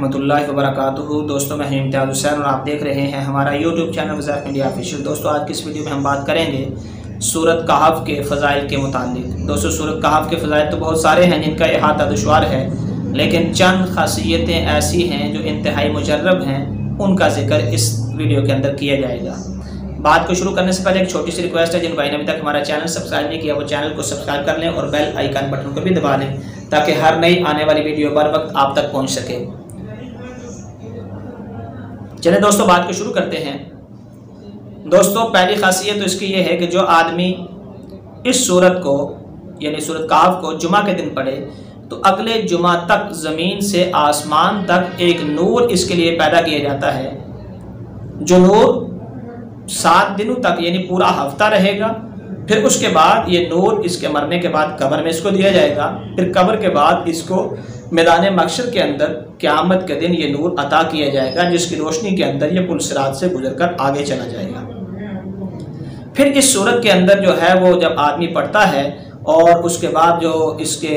वरहमतुल्लाहि वबरकातुहू। दोस्तों मैं इम्तियाज़ हुसैन और आप देख रहे हैं हमारा यूट्यूब चैनल वज़ाइफ इंडिया ऑफिशियल। दोस्तों आज की इस वीडियो में हम बात करेंगे सूरत कहफ के फ़ज़ाइल के मुतालिक। दोस्तों सूरत कहफ के फ़ज़ाइल तो बहुत सारे हैं जिनका अहाता दुश्वार है, लेकिन चंद खासियतें ऐसी हैं जो इंतहाई मुजर्रब हैं, उनका जिक्र इस वीडियो के अंदर किया जाएगा। बात को शुरू करने से पहले एक छोटी सी रिक्वेस्ट है, जिन भाई ने अभी तक हमारा चैनल सब्सक्राइब नहीं किया वो चैनल को सब्सक्राइब कर लें और बेल आइकन बटन को भी दबा लें ताकि हर नई आने वाली वीडियो बर वक्त आप तक पहुंच सके। चलिए दोस्तों बात को शुरू करते हैं। दोस्तों पहली खासियत तो इसकी ये है कि जो आदमी इस सूरत को यानी सूरत कहफ को जुमा के दिन पढ़े तो अगले जुमा तक ज़मीन से आसमान तक एक नूर इसके लिए पैदा किया जाता है, जो नूर 7 दिनों तक यानी पूरा हफ्ता रहेगा। फिर उसके बाद ये नूर इसके मरने के बाद कब्र में इसको दिया जाएगा। फिर कब्र के बाद इसको मैदान महशर के अंदर क़यामत के दिन ये नूर अता किया जाएगा, जिसकी रोशनी के अंदर ये पुल सिरात से गुजरकर आगे चला जाएगा। फिर इस सूरत के अंदर जो है वो जब आदमी पढ़ता है और उसके बाद जो इसके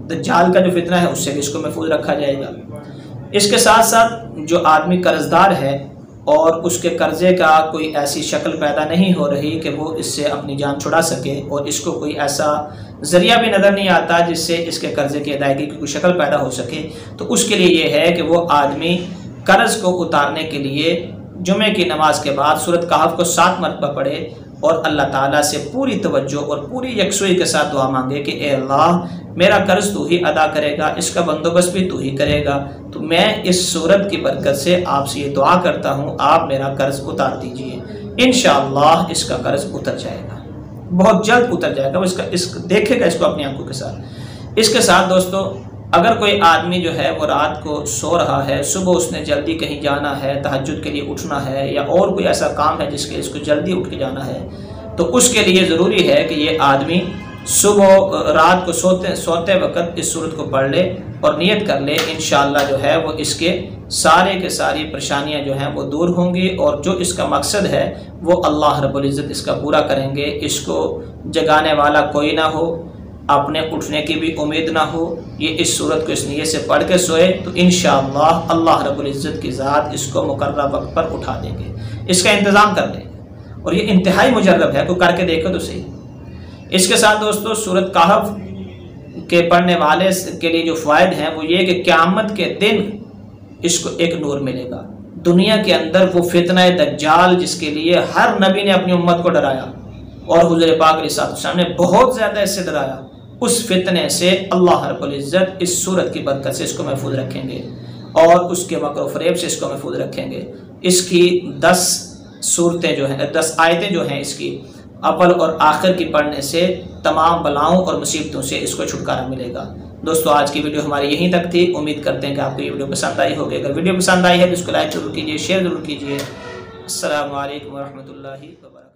दज्जाल का जो फितना है उससे भी इसको महफूज रखा जाएगा। इसके साथ साथ जो आदमी कर्जदार है और उसके कर्ज़े का कोई ऐसी शक्ल पैदा नहीं हो रही कि वो इससे अपनी जान छुड़ा सके और इसको कोई ऐसा ज़रिया भी नज़र नहीं आता जिससे इसके कर्ज़े की अदायगी की कोई शक्ल पैदा हो सके, तो उसके लिए ये है कि वो आदमी कर्ज़ को उतारने के लिए जुमे की नमाज के बाद सूरत कहफ को 7 मरतबा पढ़े और अल्लाह ताला से पूरी तवज्जो और पूरी यकसुई के साथ दुआ मांगे कि ए अल्लाह मेरा कर्ज तू ही अदा करेगा, इसका बंदोबस्त भी तू ही करेगा, तो मैं इस सूरत की बरकत से आपसे ये दुआ करता हूँ आप मेरा कर्ज उतार दीजिए। इंशाअल्लाह इसका कर्ज उतर जाएगा, बहुत जल्द उतर जाएगा। वो देखेगा इसको अपनी आंखों के साथ। इसके साथ दोस्तों अगर कोई आदमी जो है वो रात को सो रहा है, सुबह उसने जल्दी कहीं जाना है, तहज्जुद के लिए उठना है या और कोई ऐसा काम है जिसके इसको जल्दी उठ के जाना है, तो उसके लिए ज़रूरी है कि ये आदमी सुबह रात को सोते वक्त इस सूरत को पढ़ ले और नियत कर ले। इंशाअल्लाह जो है वो इसके सारे के सारी परेशानियां जो हैं वो दूर होंगी और जो इसका मकसद है वो अल्लाह रब्बुल इज़्ज़त इसका पूरा करेंगे। इसको जगाने वाला कोई ना हो, अपने उठने की भी उम्मीद ना हो, ये इस सूरत को इस नियत से पढ़ के सोए तो इंशाअल्लाह अल्लाह रब्बुल इज़्ज़त की ज़ात इसको मुकर्रर वक्त पर उठा देंगे, इसका इंतज़ाम कर देंगे। और ये इंतहाई मुजर्रब है, कोई करके देखो तो सही। इसके साथ दोस्तों सूरत कहफ के पढ़ने वाले के लिए जो फ़ायदे हैं वो ये कि क़यामत के दिन इसको एक नूर मिलेगा। दुनिया के अंदर वो फितना दज्जाल जिसके लिए हर नबी ने अपनी उम्मत को डराया और हुज़ूर पाक अलैहि सल्लम ने बहुत ज़्यादा इससे डराया, उस फितने से अल्लाह रब्बुल इज़्ज़त इस सूरत की बरकत से इसको महफूज रखेंगे और उसके मकर फ़रेब से इसको महफूज रखेंगे। इसकी 10 सूरतें जो हैं, 10 आयतें जो हैं, इसकी अव्वल और आखिर की पढ़ने से तमाम बलाओं और मुसीबतों से इसको छुटकारा मिलेगा। दोस्तों आज की वीडियो हमारी यहीं तक थी। उम्मीद करते हैं कि आपको ये वीडियो पसंद आई होगी। अगर वीडियो पसंद आई है तो इसको लाइक जरूर कीजिए, शेयर जरूर कीजिए। अस्सलामु अलैकुम वरहमतुल्लाहि वबरकातुहू।